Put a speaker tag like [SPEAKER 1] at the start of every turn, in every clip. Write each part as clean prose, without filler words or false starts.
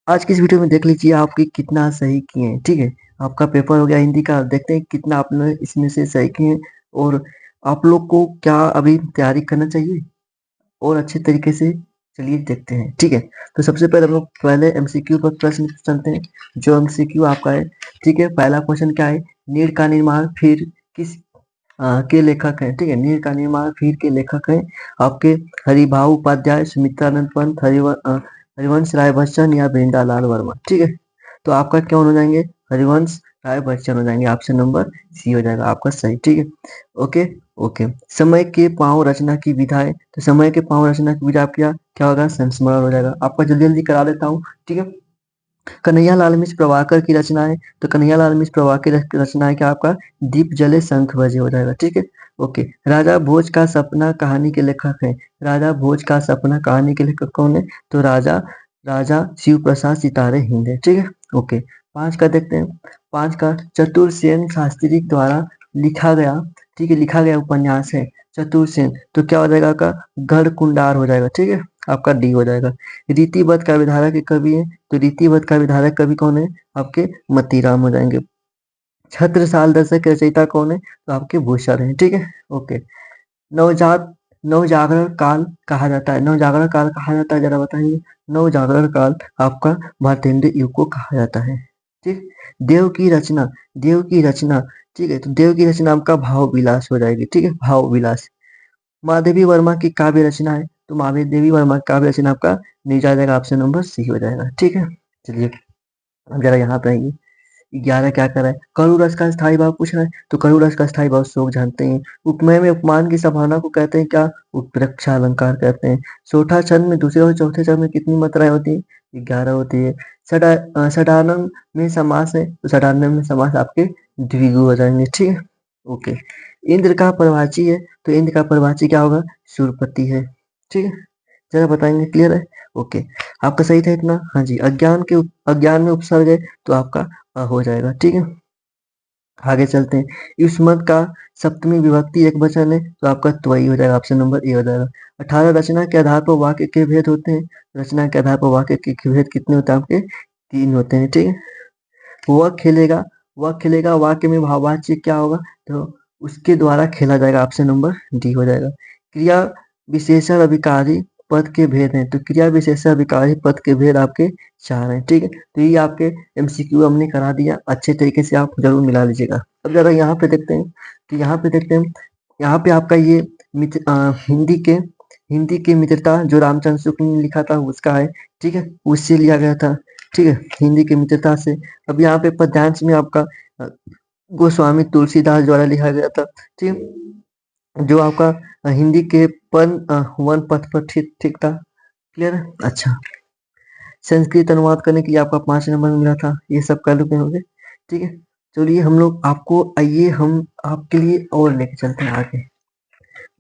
[SPEAKER 1] आज की इस वीडियो में देख लीजिए आपके कितना सही किए हैं, ठीक है? आपका पेपर हो गया हिंदी का, देखते हैं कितना आपने इसमें से सही किए हैं और आप लोग को क्या अभी तैयारी करना चाहिए और अच्छे तरीके से चलिए देखते हैं, ठीक है? तो सबसे पहले हम लोग पहले एमसीक्यू पर प्रश्न चलते हैं, जो एमसीक्यू आपका है, ठीक है? पहला क्वेश्चन क्या है? नीड़ का निर्माण फिर किस के लेखक हैं, ठीक है? नीड़ का निर्माण फिर के लेखक हैं आपके हरिभाऊ उपाध्याय, सुमित्रानंद पंत, हरिवंश राय बच्चन या वृंदालाल वर्मा, ठीक है? तो आपका क्या हो जाएंगे? हरिवंश राय बच्चन हो जाएंगे। ऑप्शन नंबर सी हो जाएगा आपका सही, ठीक है? Okay okay. समय के पाँव रचना की विधा है, तो समय के पाँव रचना की विधा आपका क्या होगा? संस्मरण हो जाएगा। आपका जल्दी जल्दी करा देता हूँ, ठीक है? कन्हैयालाल मिश्र प्रभाकर की रचना है, तो कन्हैयालाल मिश्र प्रभाकर की रचना है क्या आपका? दीप जले शंख बजे हो जाएगा, ठीक है? ओके। राजा भोज का सपना कहानी के लेखक है, राजा भोज का सपना कहानी के लेखक कौन है? तो राजा राजा शिव प्रसाद सितारे हिंद है, ठीक है? ओके। 5 का देखते हैं। 5 का चतुरसेन शास्त्री द्वारा लिखा गया, ठीक है, लिखा गया उपन्यास है चतुरसेन, तो क्या हो जाएगा आपका? गढ़कुंडार हो जाएगा, ठीक है? आपका डी हो जाएगा। रीतिबद्ध का विधारक के कवि है, तो रीतिबद्ध का विधारक कवि कौन है? आपके मतीराम हो जाएंगे। छत्रसाल दशक के रचयिता कौन है? तो आपके भूषण है, ठीक है? ओके। नवजात नवजागरण काल कहा जाता है, नवजागरण काल कहा जाता है, जरा बताइए। नवजागरण काल आपका भारतेंद्र युग को कहा जाता है, ठीक? देव की रचना, देव की रचना, ठीक है? तो देव की रचना आपका भाव विलास हो जाएगी, ठीक है? भाव विलास। महादेवी वर्मा की काव्य रचना है, तो महादेवी वर्मा की काव्य रचना आपका नहीं जाएगा, ऑप्शन नंबर सी हो जाएगा, ठीक है? चलिए अब जरा यहाँ पे आइए। 11 क्या कर रहा है? करुण रस का स्थायी भाव पूछ रहा है, तो करुण रस का स्थायी भाव शोक जानते हैं। उपमेय में उपमान की संभावना को कहते हैं क्या? उत्प्रेक्षा अलंकार कहते हैं। चौथा छंद में दूसरे और चौथे छंद में कितनी मात्राएं होती है? 11 होती है। षडानंग में समास है, तो षडानंग में समास आपके द्विगु हो जाएंगे, ठीक है? ओके। इंद्र का प्रवाची है, तो इंद्र का प्रवाची क्या होगा? सुरपति है, ठीक है? जरा बताएंगे, क्लियर है? ओके। आपका सही था इतना? हाँ जी। अज्ञान में उपसर्ग है, तो आपका हो जाएगा, ठीक है? आगे चलते हैं। युष्मत का सप्तमी विभक्ति एक वचन है, तो आपका त्वयी हो जाएगा, ऑप्शन नंबर ए हो जाएगा। 18 रचना के आधार पर वाक्य के भेद होते हैं, रचना के आधार पर वाक्य के भेद कितने होते हैं आपके? 3 होते हैं, ठीक है? वह खेलेगा, वह खेलेगा वाक्य में भाववाच्य क्या होगा? तो उसके द्वारा खेला जाएगा, ऑप्शन नंबर डी हो जाएगा। क्रिया विशेषण अभिकारी पद के भेद हैं, तो क्रिया विशेषण अभिकारी पद के भेद आपके 4 हैं, ठीक है? तो ये आपके एमसीक्यू हमने करा दिया, अच्छे तरीके से आप जरूर मिला लीजिएगा। अब जरा यहाँ पे देखते हैं, तो यहाँ पे देखते हैं, यहाँ पे आपका ये हिंदी के मित्रता जो रामचंद्र शुक्ल ने लिखा था उसका है, ठीक है? उससे लिया गया था, ठीक है? हिंदी के मित्रता से। अब यहाँ पे पद्यांश में आपका गोस्वामी तुलसीदास द्वारा लिखा गया था, ठीक है? जो आपका हिंदी के वन पथ पर ठीक ठीक था, क्लियर है? अच्छा। संस्कृत अनुवाद करने के लिए आपका 5 नंबर मिला था, ये सब कर चुके होंगे, ठीक है? चलिए हम लोग आपको, आइए हम आपके लिए और लेके चलते हैं आगे।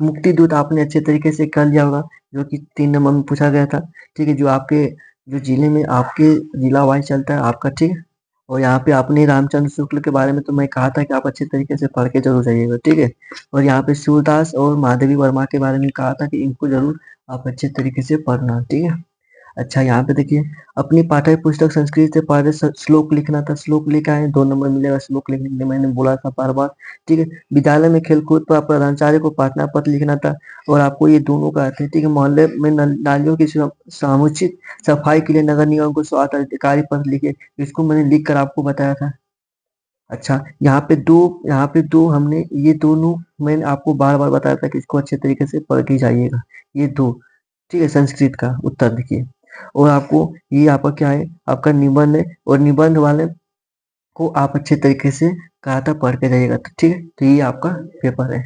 [SPEAKER 1] मुक्ति दूत आपने अच्छे तरीके से कर लिया होगा, जो कि 3 नंबर में पूछा गया था, ठीक है? जो आपके जो जिले में आपके जिला वाइज चलता है आपका, ठीक है? और यहाँ पे आपने रामचंद्र शुक्ल के बारे में तो मैं कहा था कि आप अच्छे तरीके से पढ़ के जरूर जाइएगा, ठीक है? और यहाँ पे सूरदास और महादेवी वर्मा के बारे में कहा था कि इनको जरूर आप अच्छे तरीके से पढ़ना, ठीक है? अच्छा, यहाँ पे देखिए, अपनी पाठ्य पुस्तक संस्कृत से पहले श्लोक लिखना था, श्लोक लिखा है, 2 नंबर मिलेगा श्लोक लिखने के लिए, मैंने बोला था बार बार, ठीक है? विद्यालय में खेलकूद पर प्रधानाचार्य को प्रार्थना पत्र लिखना था, और आपको ये दोनों का अर्थ है, ठीक है? मोहल्ले में नालियों की समुचित सफाई के लिए नगर निगम को स्वास्थ्य अधिकारी पत्र लिखे, इसको मैंने लिख कर आपको बताया था। अच्छा, यहाँ पे दो हमने, ये दोनों मैंने आपको बार बार बताया था कि इसको अच्छे तरीके से पढ़ के जाइएगा, ये दो, ठीक है? संस्कृत का उत्तर देखिए। और आपको ये आपका क्या है? आपका निबंध है, और निबंध वाले को आप अच्छे तरीके से कहा था पढ़ के जाइएगा, तो ठीक है? तो ये आपका पेपर है।